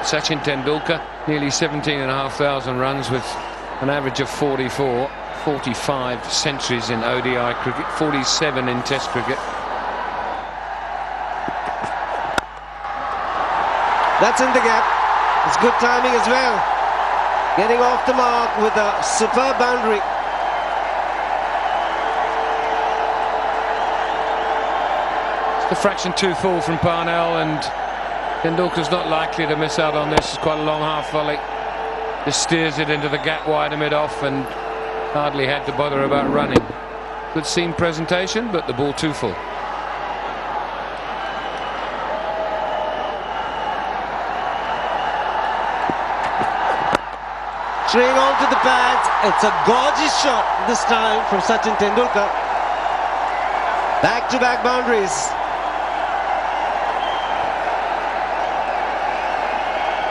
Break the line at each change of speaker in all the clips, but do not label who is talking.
Sachin Tendulkar, nearly 17,500 runs with an average of 44, 45 centuries in ODI cricket, 47 in Test cricket.
That's in the gap. It's good timing as well. Getting off the mark with a superb boundary.
It's the fraction too full from Parnell, and Tendulkar's not likely to miss out on this. It's quite a long half volley. Just steers it into the gap wider mid-off and hardly had to bother about running. Good seam presentation, but the ball too full.
Straying onto the pads. It's a gorgeous shot this time from Sachin Tendulkar. Back-to-back boundaries.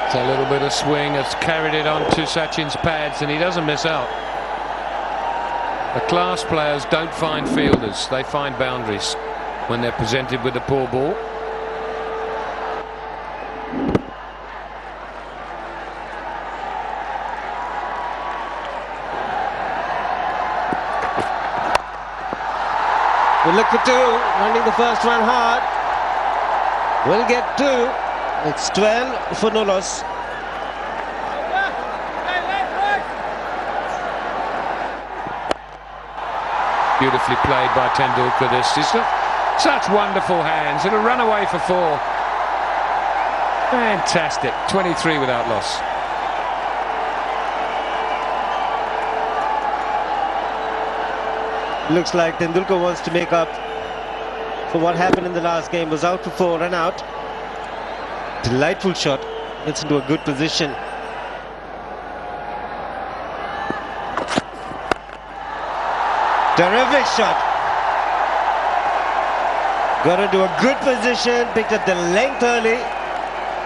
It's a little bit of swing has carried it onto Sachin's pads, and he doesn't miss out. The class players don't find fielders, they find boundaries when they're presented with a poor ball.
We'll look for two, running the first one hard. We'll get two. It's 12 for no loss.
Beautifully played by Tendulkar. This is such wonderful hands. It'll run away for four. Fantastic. 23 without loss.
Looks like Tendulkar wants to make up for what happened in the last game. Was out for four, run out. Delightful shot. Gets into a good position. Terrific shot. Got into a good position, picked up the length early,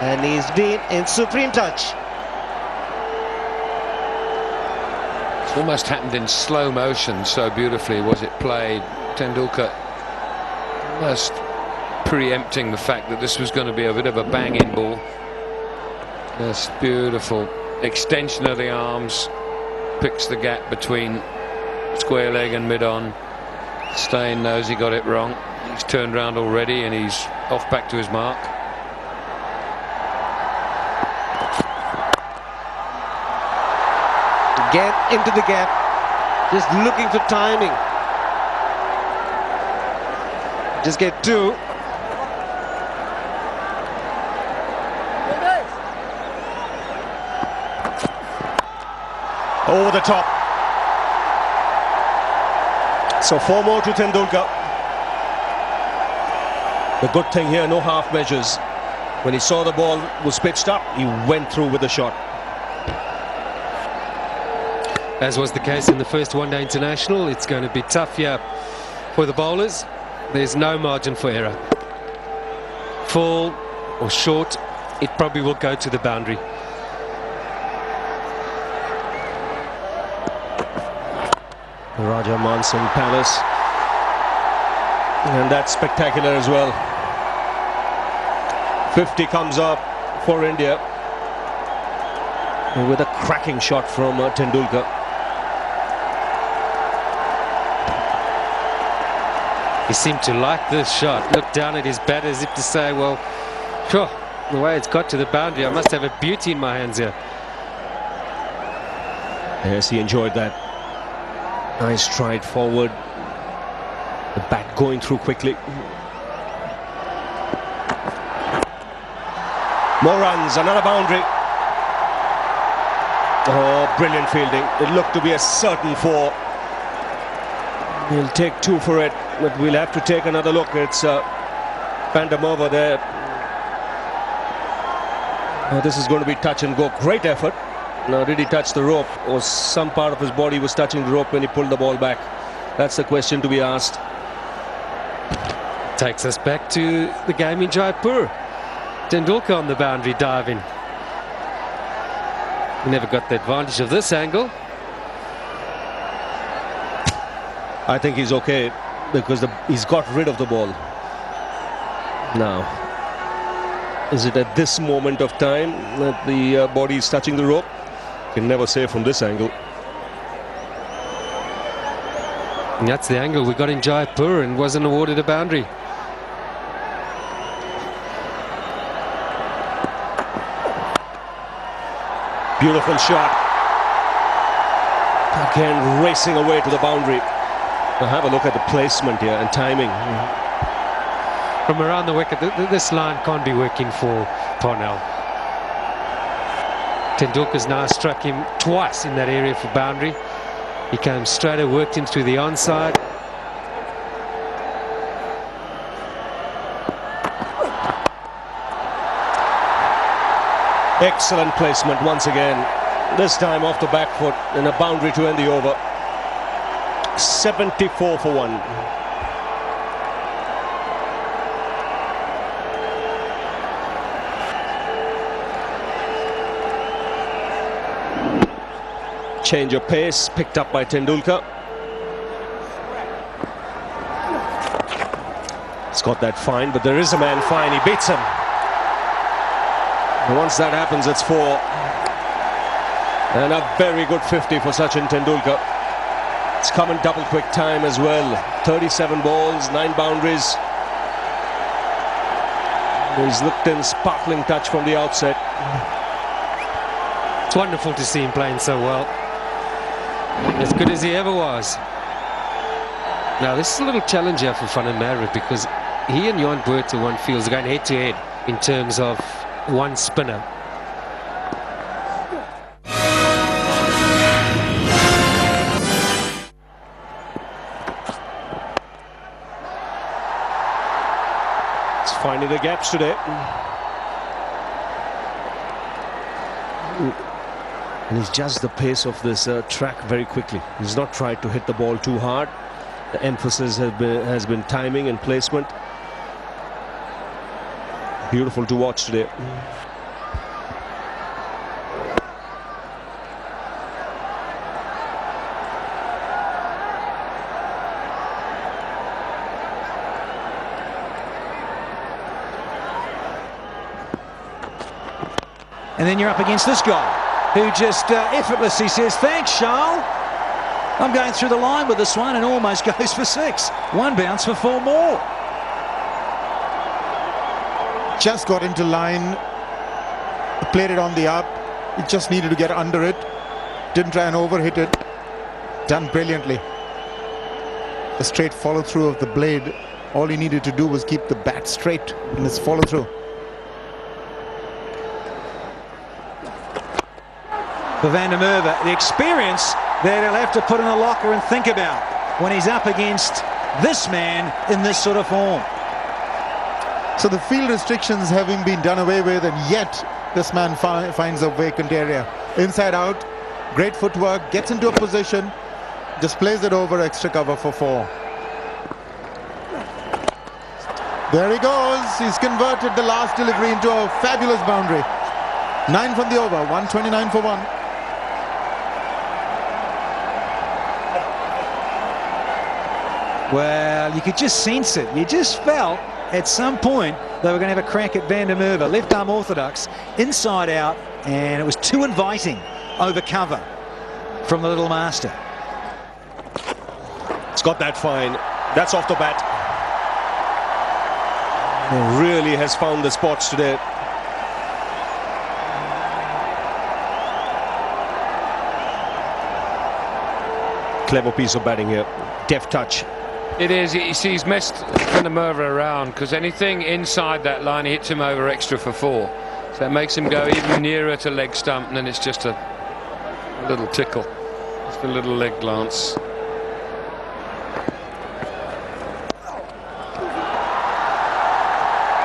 and he's been in supreme touch.
It's almost happened in slow motion, so beautifully was it played. Tendulkar almost preempting the fact that this was going to be a bit of a bang-in ball. This beautiful extension of the arms, picks the gap between square leg and mid-on. Steyn knows he got it wrong. He's turned round already and he's off back to his mark.
Get into the gap, just looking for timing. Just get two.
Over the top. So 4 more to Tendulkar. The good thing here, no half measures. When he saw the ball was pitched up, he went through with the shot.
As was the case in the first one-day international, it's going to be tough here for the bowlers. There's no margin for error. Full or short, it probably will go to the boundary.
Raja Manson Palace. And that's spectacular as well. 50 comes up for India. And with a cracking shot from Tendulkar.
He seemed to like this shot. Looked down at his bat as if to say, well, sure, the way it's got to the boundary, I must have a beauty in my hands here.
Yes, he enjoyed that. Nice stride forward. The bat going through quickly. More runs, another boundary. Oh, brilliant fielding. It looked to be a certain four. He'll take two for it, but we'll have to take another look. It's Pandam over there. Oh, this is going to be touch and go. Great effort. Now, did he touch the rope, or some part of his body was touching the rope when he pulled the ball back? That's the question to be asked.
Takes us back to the game in Jaipur. Tendulkar on the boundary diving. He never got the advantage of this angle.
I think he's okay because he's got rid of the ball now. Is it at this moment of time that the body is touching the rope? Can never say from this angle.
And that's the angle we got in Jaipur and wasn't awarded a boundary.
Beautiful shot. Again, racing away to the boundary. Now have a look at the placement here and timing.
From around the wicket, this line can't be working for Parnell. Tendulkar's now struck him twice in that area for boundary. He came straight and worked him through the onside.
Excellent placement once again. This time off the back foot and a boundary to end the over. 74 for 1. Change of pace picked up by Tendulkar. He's got that fine, but there is a man fine. He beats him. And once that happens, it's 4. And a very good 50 for Sachin Tendulkar. It's come in double quick time as well. 37 balls, 9 boundaries. He's looked in sparkling touch from the outset.
It's wonderful to see him playing so well. As good as he ever was. Now this is a little challenge here for Van der Merwe because he and Jan Buerta, one feels, are going head to head in terms of one spinner.
It's finding the gaps today. And he's judged the pace of this track very quickly. He's not tried to hit the ball too hard. The emphasis has been timing and placement. Beautiful to watch today.
And then you're up against this guy, who just effortlessly says, "Thanks, Charles. I'm going through the line with this one," and almost goes for 6. One bounce for 4 more.
Just got into line, played it on the up. He just needed to get under it. Didn't try and overhit it. Done brilliantly. The straight follow through of the blade. All he needed to do was keep the bat straight in his follow through.
For Van der Merwe, the experience that he'll have to put in a locker and think about when he's up against this man in this sort of form.
So the field restrictions having been done away with, and yet this man finds a vacant area. Inside out, great footwork, gets into a position, just plays it over, extra cover for 4. There he goes. He's converted the last delivery into a fabulous boundary. 9 from the over, 129 for 1.
Well, you could just sense it. You just felt at some point they were going to have a crack at Van der Merwe. Left arm orthodox, inside out, and it was too inviting over cover from the little master.
It's got that fine. That's off the bat. He really has found the spots today. Clever piece of batting here. Deft touch.
It is. You see, he's messed Van der Merwe around because anything inside that line, he hits him over extra for 4. So it makes him go even nearer to leg stump, and then it's just a little tickle. Just a little leg glance.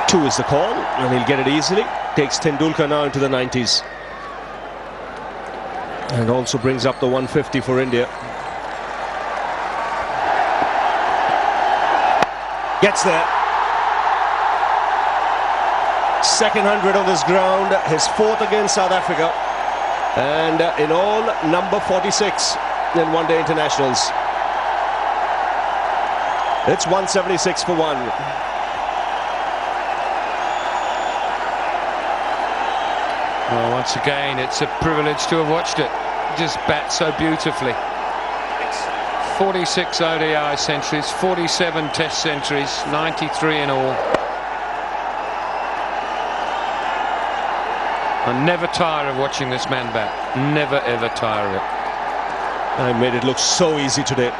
Two is the call, and he'll get it easily. Takes Tendulkar now into the 90s. And also brings up the 150 for India. Gets there. Second 100 on this ground, his 4th against South Africa. And in all, number 46 in one-day internationals. It's 176 for 1.
Well, once again, it's a privilege to have watched it. Just bats so beautifully. 46 ODI centuries, 47 Test centuries, 93 in all. I never tire of watching this man bat. Never ever tire of it.
I made it look so easy today.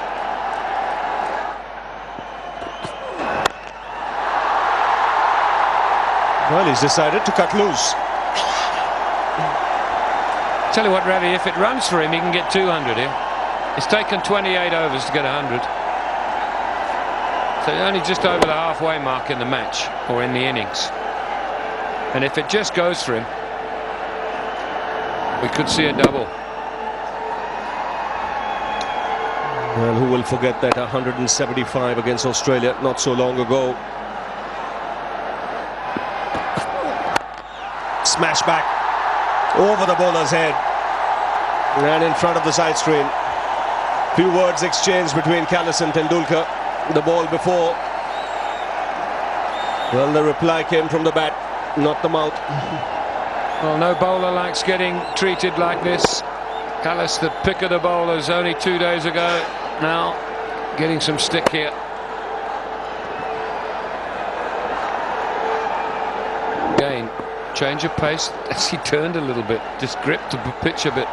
Well, he's decided to cut loose.
Tell you what, Ravi, if it runs for him, he can get 200 here. It's taken 28 overs to get 100. So only just over the halfway mark in the match, or in the innings. And if it just goes for him, we could see a double.
Well, who will forget that 175 against Australia not so long ago? Smash back over the bowler's head and in front of the side screen. Few words exchanged between Kallis and Tendulkar. The ball before. Well, the reply came from the bat, not the mouth.
Well, no bowler likes getting treated like this. Kallis, the pick of the bowlers only 2 days ago. Now getting some stick here. Again, change of pace as he turned a little bit, just gripped the pitch a bit.